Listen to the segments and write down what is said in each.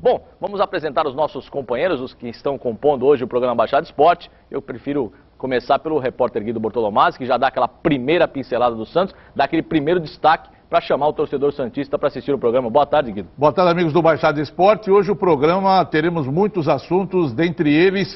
Bom, vamos apresentar os nossos companheiros, os que estão compondo hoje o programa Baixada Esporte. Eu prefiro começar pelo repórter Guido Bortolomazzi, que já dá aquela primeira pincelada do Santos, dá aquele primeiro destaque para chamar o torcedor santista para assistir o programa. Boa tarde, Guido. Boa tarde, amigos do Baixada Esporte. Hoje o programa teremos muitos assuntos, dentre eles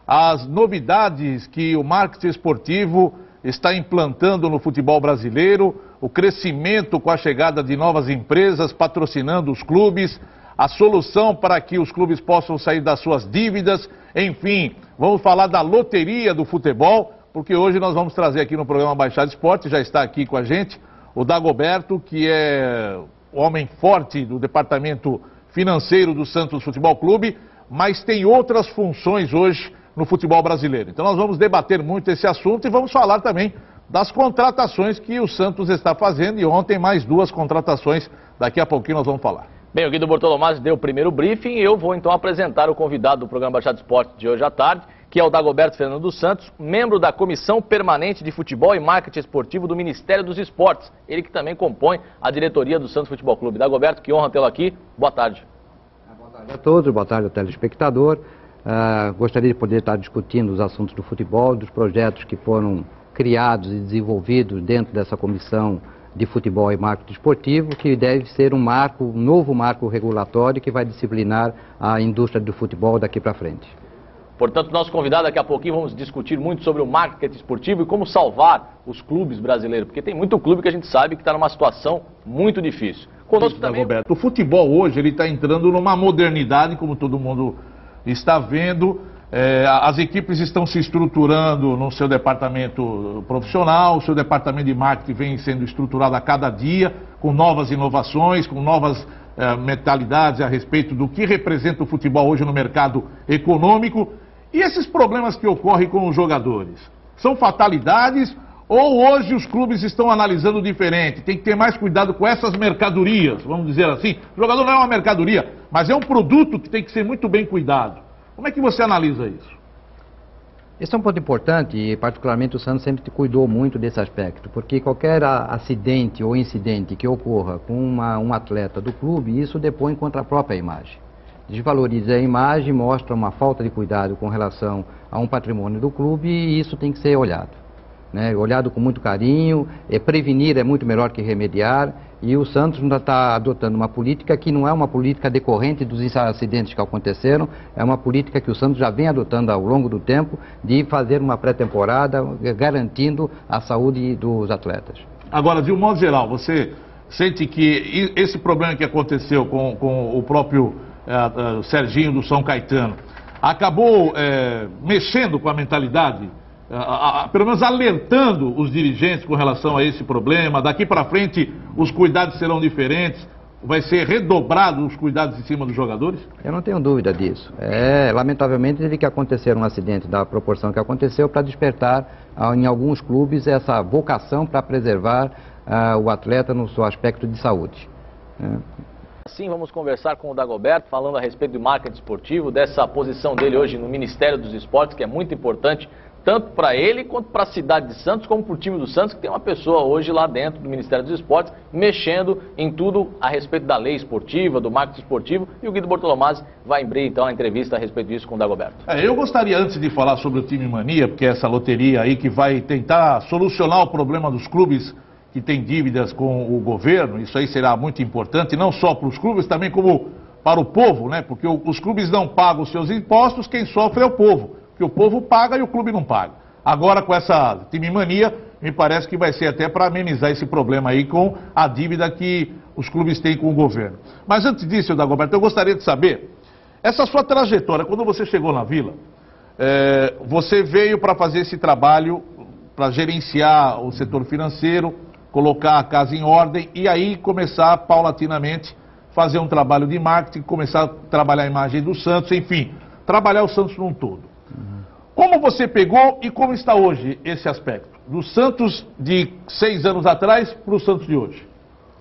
as novidades que o marketing esportivo está implantando no futebol brasileiro, o crescimento com a chegada de novas empresas patrocinando os clubes, a solução para que os clubes possam sair das suas dívidas, enfim, vamos falar da loteria do futebol, porque hoje nós vamos trazer aqui no programa Baixada Esporte, já está aqui com a gente, o Dagoberto, que é o homem forte do departamento financeiro do Santos Futebol Clube, mas tem outras funções hoje no futebol brasileiro. Então nós vamos debater muito esse assunto e vamos falar também das contratações que o Santos está fazendo, e ontem mais 2 contratações, daqui a pouquinho nós vamos falar. Bem, o Guido Bortolomazzi deu o primeiro briefing e eu vou então apresentar o convidado do programa Baixada Esporte de hoje à tarde, que é o Dagoberto Fernando dos Santos, membro da Comissão Permanente de Futebol e Marketing Esportivo do Ministério dos Esportes. Ele que também compõe a diretoria do Santos Futebol Clube. Dagoberto, que honra tê-lo aqui. Boa tarde. Boa tarde a todos, boa tarde ao telespectador. Gostaria de poder estar discutindo os assuntos do futebol, dos projetos que foram criados e desenvolvidos dentro dessa comissão de futebol e marketing esportivo, que deve ser um novo marco regulatório que vai disciplinar a indústria do futebol daqui para frente. Portanto, nosso convidado, daqui a pouquinho vamos discutir muito sobre o marketing esportivo e como salvar os clubes brasileiros, porque tem muito clube que a gente sabe que está numa situação muito difícil. Conosco também... Roberto, o futebol hoje ele está entrando numa modernidade, como todo mundo está vendo. As equipes estão se estruturando no seu departamento profissional, o seu departamento de marketing vem sendo estruturado a cada dia, com novas inovações, com novas mentalidades a respeito do que representa o futebol hoje no mercado econômico. E esses problemas que ocorrem com os jogadores, são fatalidades ou hoje os clubes estão analisando diferente? Tem que ter mais cuidado com essas mercadorias, vamos dizer assim. O jogador não é uma mercadoria, mas é um produto que tem que ser muito bem cuidado. Como é que você analisa isso? Esse é um ponto importante e particularmente o Santos sempre cuidou muito desse aspecto, porque qualquer acidente ou incidente que ocorra com um atleta do clube, isso depõe contra a própria imagem. Desvaloriza a imagem, mostra uma falta de cuidado com relação a um patrimônio do clube e isso tem que ser olhado. Olhado com muito carinho, prevenir é muito melhor que remediar, e o Santos ainda está adotando uma política que não é uma política decorrente dos acidentes que aconteceram, é uma política que o Santos já vem adotando ao longo do tempo, de fazer uma pré-temporada garantindo a saúde dos atletas. Agora, de um modo geral, você sente que esse problema que aconteceu com o próprio Serginho do São Caetano acabou mexendo com a mentalidade? Pelo menos alertando os dirigentes com relação a esse problema? Daqui para frente os cuidados serão diferentes? Vai ser redobrado os cuidados em cima dos jogadores? Eu não tenho dúvida disso. Lamentavelmente teve que acontecer um acidente da proporção que aconteceu para despertar em alguns clubes essa vocação para preservar o atleta no seu aspecto de saúde. Sim, vamos conversar com o Dagoberto, falando a respeito do marketing esportivo, dessa posição dele hoje no Ministério dos Esportes, que é muito importante, tanto para ele quanto para a cidade de Santos, como para o time do Santos, que tem uma pessoa hoje lá dentro do Ministério dos Esportes, mexendo em tudo a respeito da lei esportiva, do marketing esportivo, e o Guido Bortolomazzi vai abrir então a entrevista a respeito disso com o Dagoberto. Eu gostaria, antes de falar sobre o Time Mania, porque é essa loteria aí que vai tentar solucionar o problema dos clubes que têm dívidas com o governo, isso aí será muito importante, não só para os clubes, também como para o povo, porque os clubes não pagam os seus impostos, quem sofre é o povo. Que o povo paga e o clube não paga. Agora com essa Time Mania, me parece que vai ser até para amenizar esse problema aí com a dívida que os clubes têm com o governo. Mas antes disso, Dagoberto, eu gostaria de saber, essa sua trajetória, quando você chegou na Vila, você veio para fazer esse trabalho, para gerenciar o setor financeiro, colocar a casa em ordem e aí começar paulatinamente fazer um trabalho de marketing, começar a trabalhar a imagem do Santos, enfim, trabalhar o Santos num todo. Como você pegou e como está hoje esse aspecto? Do Santos de 6 anos atrás para o Santos de hoje?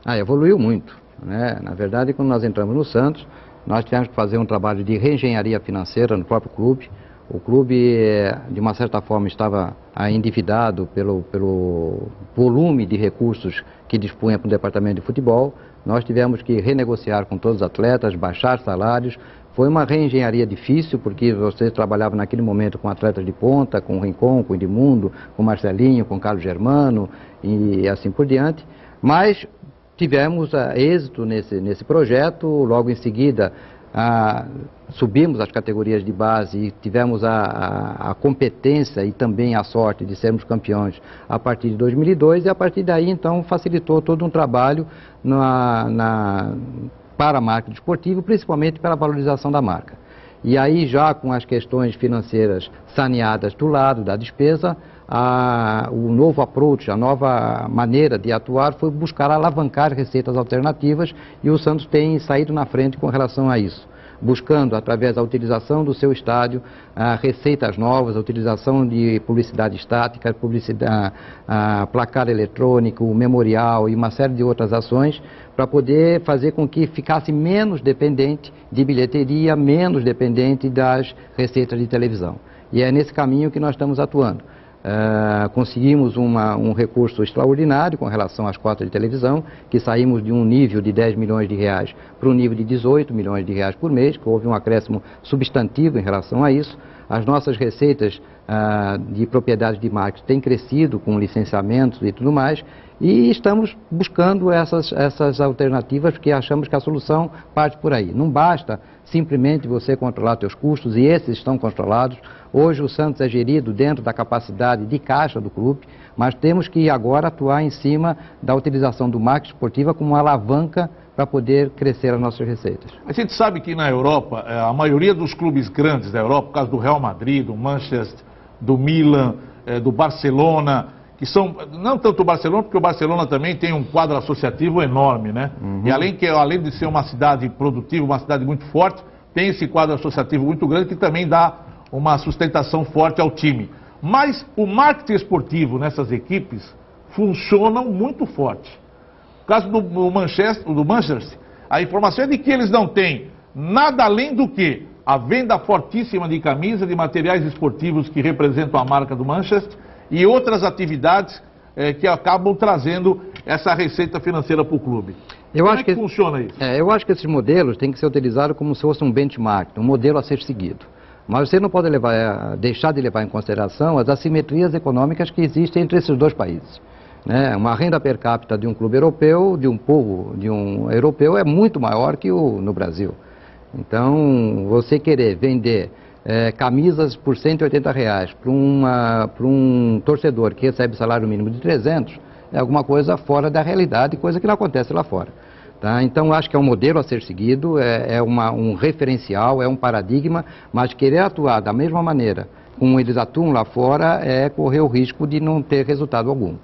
Evoluiu muito. Na verdade, quando nós entramos no Santos, nós tivemos que fazer um trabalho de reengenharia financeira no próprio clube, O clube, de uma certa forma, estava endividado pelo volume de recursos que dispunha para o departamento de futebol. Nós tivemos que renegociar com todos os atletas, baixar salários. Foi uma reengenharia difícil, porque você trabalhava naquele momento com atletas de ponta, com o Rincon, com o Edmundo, com o Marcelinho, com o Carlos Germano e assim por diante. Mas tivemos êxito nesse projeto. Logo em seguida, subimos as categorias de base e tivemos a competência e também a sorte de sermos campeões a partir de 2002, e a partir daí então facilitou todo um trabalho para a marca esportiva, principalmente pela valorização da marca. E aí, já com as questões financeiras saneadas do lado da despesa, o novo approach, a nova maneira de atuar foi buscar alavancar receitas alternativas, e o Santos tem saído na frente com relação a isso, buscando, através da utilização do seu estádio, receitas novas, a utilização de publicidade estática, placar eletrônico, memorial e uma série de outras ações, para poder fazer com que ficasse menos dependente de bilheteria, menos dependente das receitas de televisão. E é nesse caminho que nós estamos atuando. Conseguimos um recurso extraordinário com relação às cotas de televisão, que saímos de um nível de 10 milhões de reais para um nível de 18 milhões de reais por mês, que houve um acréscimo substantivo em relação a isso. As nossas receitas de propriedades de marcas têm crescido com licenciamentos e tudo mais, e estamos buscando essas alternativas, porque achamos que a solução parte por aí. Não basta simplesmente você controlar seus custos, e esses estão controlados. Hoje o Santos é gerido dentro da capacidade de caixa do clube, mas temos que agora atuar em cima da utilização do marketing esportivo como uma alavanca para poder crescer as nossas receitas. A gente sabe que na Europa, a maioria dos clubes grandes da Europa, por causa do Real Madrid, do Manchester, do Milan, do Barcelona, que são, não tanto o Barcelona, porque o Barcelona também tem um quadro associativo enorme, né? Uhum. E além de ser uma cidade produtiva, uma cidade muito forte, tem esse quadro associativo muito grande que também dá uma sustentação forte ao time. Mas o marketing esportivo nessas equipes funciona muito forte. No caso do Manchester, a informação é de que eles não têm nada além do que a venda fortíssima de camisas, de materiais esportivos que representam a marca do Manchester e outras atividades que acabam trazendo essa receita financeira para o clube. Como é que funciona isso? Eu acho que esses modelos têm que ser utilizados como se fosse um benchmark, um modelo a ser seguido. Mas você não pode deixar de levar em consideração as assimetrias econômicas que existem entre esses dois países. Uma renda per capita de um clube europeu, de um povo europeu, é muito maior que no Brasil. Então, você querer vender camisas por R$180 para um torcedor que recebe salário mínimo de 300, é alguma coisa fora da realidade, coisa que não acontece lá fora. Tá? Então, acho que é um modelo a ser seguido, um referencial, é um paradigma, mas querer atuar da mesma maneira como eles atuam lá fora é correr o risco de não ter resultado algum.